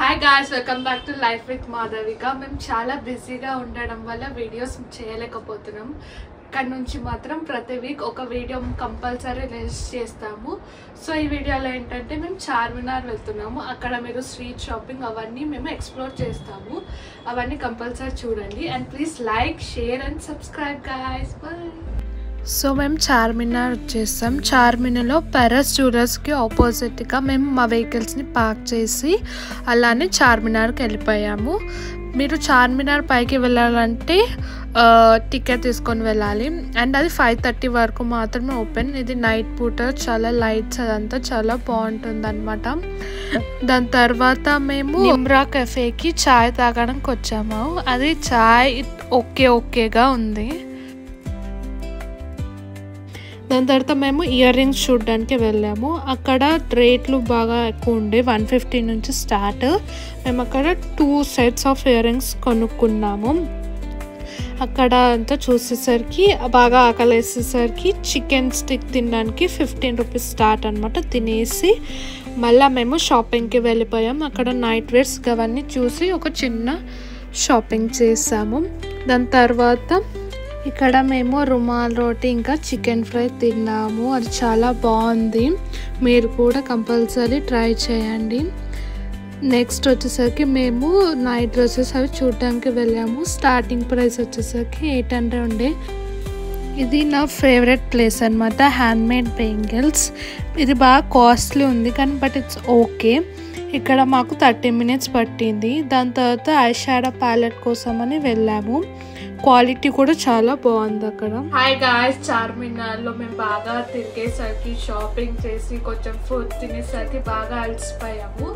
Hi guys, welcome back to life with Madhavika. మేము చాలా బిజీగా ఉండడం వల్ల వీడియోస్ చేయలేకపోతున్నాం. ఇక్కడ నుంచి మాత్రం ప్రతి వీక్ ఒక వీడియో కంపల్సరీ రిలీజ్ చేస్తాము. సో ఈ వీడియోలో ఏంటంటే మేము చార్మినార్ వెళ్తున్నాము. అక్కడ మీరు స్ట్రీట్ షాపింగ్ అవన్నీ మేము ఎక్స్ప్లోర్ చేస్తాము. అవన్నీ కంపల్సరీ చూడండి. And please like, share and subscribe guys. Bye. So మేము చార్మినార్ వచ్చేస్తాం. చార్మినార్లో పెరస్ జ్యువెలర్స్కి ఆపోజిట్గా మేము మా వెహికల్స్ని పార్క్ చేసి అలానే చార్మినార్కి వెళ్ళిపోయాము. మీరు చార్మినార్ పైకి వెళ్ళాలంటే టికెట్ తీసుకొని వెళ్ళాలి. అండ్ అది 5:30 వరకు మాత్రమే ఓపెన్. ఇది నైట్ పూట చాలా లైట్స్ అదంతా చాలా బాగుంటుంది అనమాట. దాని తర్వాత మేము నిమ్రా కెఫేకి చాయ్ తాగడానికి వచ్చాము. అది చాయ్ ఓకేగా ఉంది. దాని తర్వాత మేము ఇయర్ రింగ్స్ చూడడానికి వెళ్ళాము. అక్కడ రేట్లు బాగా ఎక్కువ ఉండే 150 నుంచి స్టార్ట్. మేము అక్కడ 2 సెట్స్ ఆఫ్ ఇయర్ రింగ్స్ కొనుక్కున్నాము. అక్కడ అంతా చూసేసరికి బాగా ఆకలేసేసరికి చికెన్ స్టిక్ తినడానికి 15 రూపీస్ స్టార్ట్ అనమాట. తినేసి మళ్ళీ మేము షాపింగ్కి వెళ్ళిపోయాం. అక్కడ నైట్ వేర్స్ అవన్నీ చూసి ఒక చిన్న షాపింగ్ చేసాము. దాని తర్వాత ఇక్కడ మేము రుమాల్ రోటీ ఇంకా చికెన్ ఫ్రై తిన్నాము. అది చాలా బాగుంది. మీరు కూడా కంపల్సరీ ట్రై చేయండి. నెక్స్ట్ వచ్చేసరికి మేము నైట్ డ్రెస్సెస్ అవి చూడడానికి వెళ్ళాము. స్టార్టింగ్ ప్రైస్ వచ్చేసరికి 800 ఉండే. ఇది నా ఫేవరెట్ ప్లేస్ అనమాట. Handmade bangles. ఇది బాగా కాస్ట్లీ ఉంది కానీ బట్ ఇట్స్ ఓకే. ఇక్కడ మాకు 30 మినిట్స్ పట్టింది. దాని తర్వాత ఐ షాడో ప్యాలెట్ కోసం అని వెళ్ళాము. క్వాలిటీ కూడా చాలా బాగుంది అక్కడ. హాయ్ గాయ్స్, చార్మినార్లో మేము బాగా తిరిగేసరికి షాపింగ్ చేసి కొంచెం ఫుడ్ తినేసరికి బాగా అలసిపోయాము.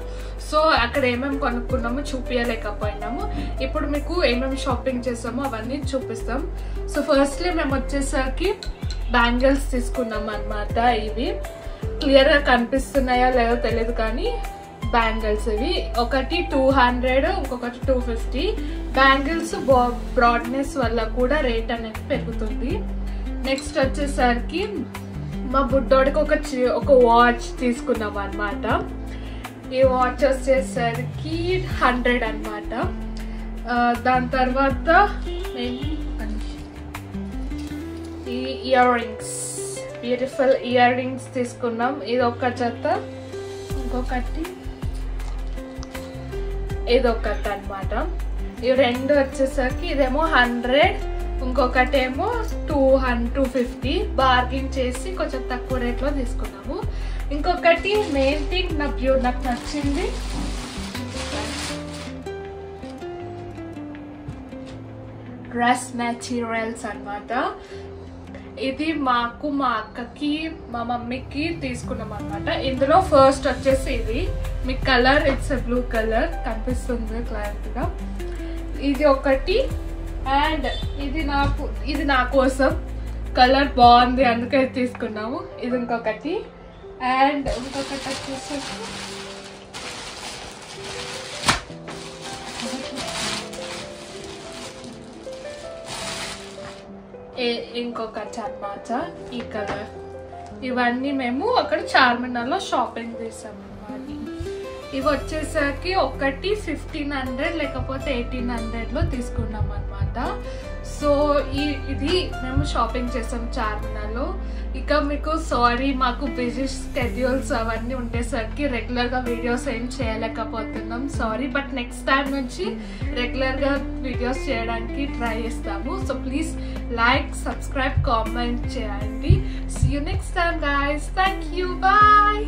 సో అక్కడ ఏమేమి కొనుక్కున్నామో చూపించలేకపోయినాము. ఇప్పుడు మీకు ఏమేమి షాపింగ్ చేసామో అవన్నీ చూపిస్తాం. సో ఫస్ట్లీ మేము వచ్చేసరికి బ్యాంగిల్స్ తీసుకున్నాం అనమాట. ఇవి క్లియర్గా కనిపిస్తున్నాయో లేదో తెలియదు కానీ బ్యాంగిల్స్ ఇవి ఒకటి 200, ఇంకొకటి 250. బ్యాంగిల్స్ బ్రాడ్నెస్ వల్ల కూడా రేట్ అనేది పెరుగుతుంది. నెక్స్ట్ వచ్చేసరికి మా బుడ్డోడికి ఒక వాచ్ తీసుకున్నాం అనమాట. ఈ వాచ్ వచ్చేసరికి 100 అనమాట. దాని తర్వాత ఈ ear rings, beautiful ear rings తీసుకున్నాం. ఇది ఒక జత, ఇంకొకటి ఇదొకటి అనమాట. ఇవి రెండు వచ్చేసరికి ఇదేమో 100, ఇంకొకటి ఏమో 250. బార్గెన్ చేసి కొంచెం తక్కువ రేట్లో తీసుకున్నాము. ఇంకొకటి మెయిన్ థింగ్ నాకు నచ్చింది, డ్రెస్ మెటీరియల్స్ అనమాట. ఇది మాకు, మా అక్కకి, మా మమ్మీకి తీసుకున్నాం అనమాట. ఇందులో ఫస్ట్ వచ్చేసి ఇది మీ కలర్, ఇట్స్ బ్లూ కలర్ కనిపిస్తుంది క్లారిటీగా. ఇది ఒకటి. అండ్ ఇది నా కోసం కలర్ బాగుంది అందుకే తీసుకున్నాము. ఇది ఇంకొకటి. అండ్ ఇంకొకటి వచ్చేసి ఇంకొకటి అన్నమాట, ఈ కలర్. ఇవన్నీ మేము అక్కడ చార్మినార్లో షాపింగ్ చేసాము. ఇవి వచ్చేసరికి ఒకటి 1500 లేకపోతే 1800లో తీసుకున్నాం అనమాట. సో ఇది మేము షాపింగ్ చేసాం చార్మినార్లో. ఇక మీకు సారీ, మాకు బిజీ స్కెడ్యూల్స్ అవన్నీ ఉండేసరికి రెగ్యులర్గా వీడియోస్ ఏం చేయలేకపోతున్నాం. సారీ, బట్ నెక్స్ట్ టైం నుంచి రెగ్యులర్గా వీడియోస్ చేయడానికి ట్రై చేస్తాము. So please like, subscribe, comment చేయండి. See you next time guys. Thank you. Bye.